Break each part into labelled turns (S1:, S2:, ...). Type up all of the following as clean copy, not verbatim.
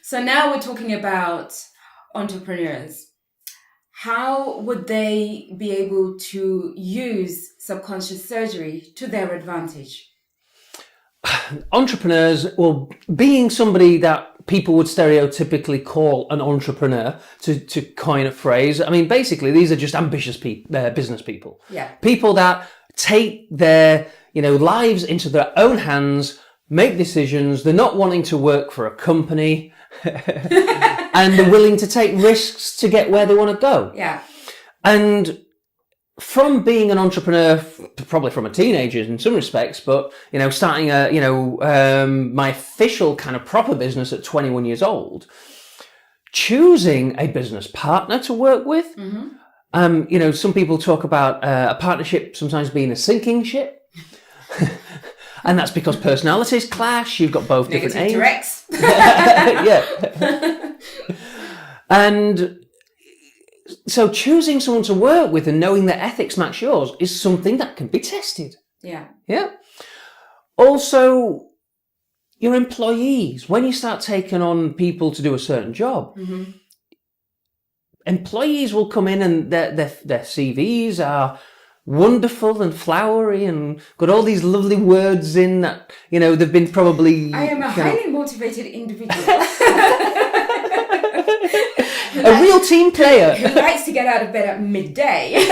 S1: So now we're talking about entrepreneurs. How would they be able to use subconscious surgery to their advantage?
S2: Entrepreneurs, well, being somebody that people would stereotypically call an entrepreneur, to coin a phrase, I mean, basically, these are just ambitious business people.
S1: Yeah.
S2: People that take their, lives into their own hands, make decisions. They're not wanting to work for a company and they're willing to take risks to get where they want to go.
S1: Yeah.
S2: And from being an entrepreneur, probably from a teenager in some respects, but, starting my official kind of proper business at 21 years old, choosing a business partner to work with. Mm-hmm. Some people talk about a partnership sometimes being a sinking ship. And that's because personalities clash. You've got both different aims.
S1: Directs.
S2: Yeah. And so choosing someone to work with and knowing that ethics match yours is something that can be tested.
S1: Yeah.
S2: Yeah. Also, your employees, when you start taking on people to do a certain job, mm-hmm. employees will come in and their CVs are wonderful and flowery and got all these lovely words in that, they've been probably...
S1: I am a highly motivated individual.
S2: A real team player.
S1: Who likes to get out of bed at midday. But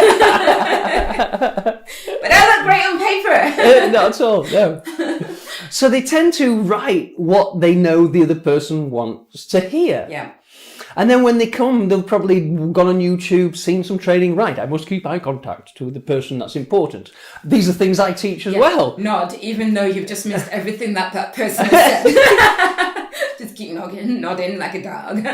S1: I look great on paper.
S2: Not at all, no. So they tend to write what they know the other person wants to hear.
S1: Yeah.
S2: And then when they come, they'll probably gone on YouTube, seen some training. Right, I must keep eye contact to the person that's important. These are things I teach as well.
S1: Nod, even though you've just missed everything that person has said. Just keep nodding like a dog.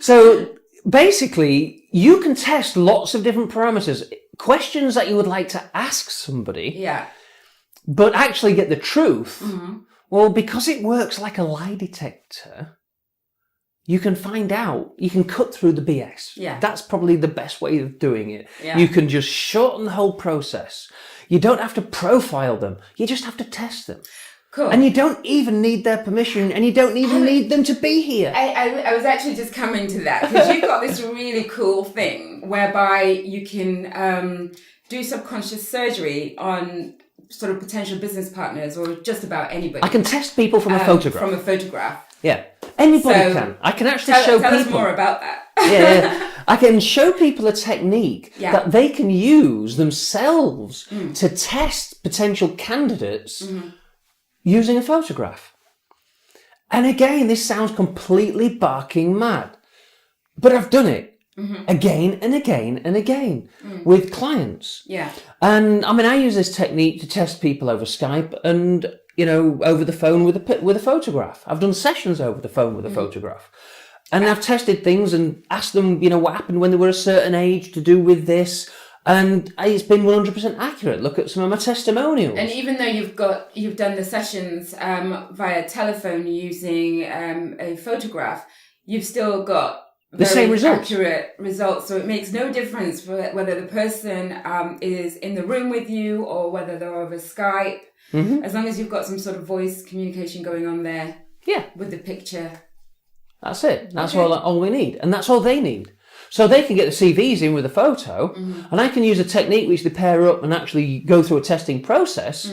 S2: So basically, you can test lots of different parameters, questions that you would like to ask somebody.
S1: Yeah.
S2: But actually get the truth.
S1: Mm-hmm.
S2: Well, because it works like a lie detector, you can find out, you can cut through the BS.
S1: Yeah.
S2: That's probably the best way of doing it.
S1: Yeah.
S2: You can just shorten the whole process. You don't have to profile them. You just have to test them.
S1: Cool.
S2: And you don't even need their permission, and you don't even need them to be here.
S1: I was actually just coming to that, because you've got this really cool thing whereby you can do subconscious surgery on sort of potential business partners or just about anybody.
S2: I can test people from a photograph.
S1: From a photograph.
S2: Yeah. Anybody can. I can actually show people.
S1: Tell us more about that.
S2: Yeah. I can show people a technique that they can use themselves to test potential candidates using a photograph. And again, this sounds completely barking mad, but I've done it. Mm-hmm. Again and again and again with clients.
S1: Yeah.
S2: And I mean, I use this technique to test people over Skype and, over the phone with a photograph. I've done sessions over the phone with a photograph. And I've tested things and asked them, what happened when they were a certain age to do with this. And it's been 100% accurate. Look at some of my testimonials.
S1: And even though you've done the sessions via telephone using a photograph, you've still got
S2: the same results.
S1: Accurate results. So it makes no difference whether the person is in the room with you or whether they're over Skype. Mm-hmm. As long as you've got some sort of voice communication going on there.
S2: Yeah.
S1: With the picture.
S2: That's it. That's all we need. And that's all they need. So they can get the CVs in with a photo, and I can use a technique which they pair up and actually go through a testing process.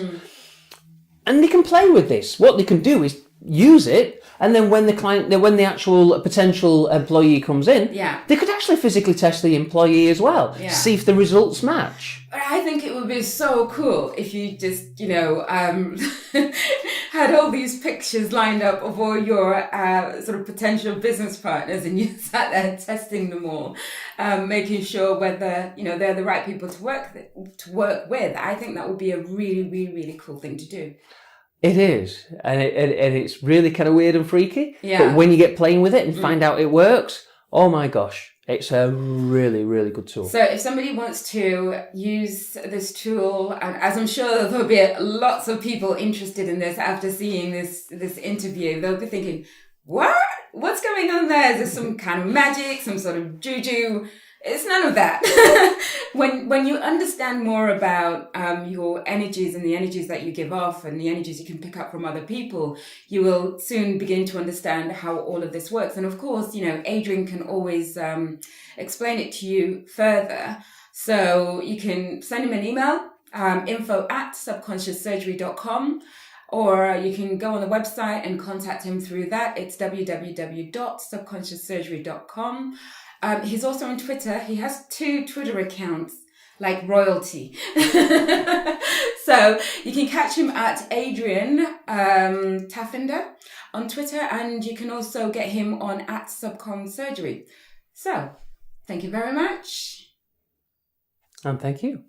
S2: And they can play with this. What they can do is use it, and then when the actual potential employee comes in, they could actually physically test the employee as well, see if the results match.
S1: I think it would be so cool if you just, had all these pictures lined up of all your sort of potential business partners, and you sat there testing them all, making sure whether, they're the right people to work with. I think that would be a really, really, really cool thing to do.
S2: It is, and it's really kind of weird and freaky.
S1: Yeah.
S2: But when you get playing with it and find out it works, oh my gosh, it's a really, really good tool.
S1: So if somebody wants to use this tool, and as I'm sure there'll be lots of people interested in this after seeing this interview, they'll be thinking, what? What's going on there? Is there some kind of magic, some sort of juju? It's none of that. When you understand more about your energies and the energies that you give off and the energies you can pick up from other people, you will soon begin to understand how all of this works. And of course, Adrian can always explain it to you further. So you can send him an email, info@subconscioussurgery.com, or you can go on the website and contact him through that. It's www.subconscioussurgery.com. He's also on Twitter. He has 2 Twitter accounts, like royalty. So you can catch him at Adrian Taffender on Twitter, and you can also get him on @subconssurgery. So thank you very much.
S2: And thank you.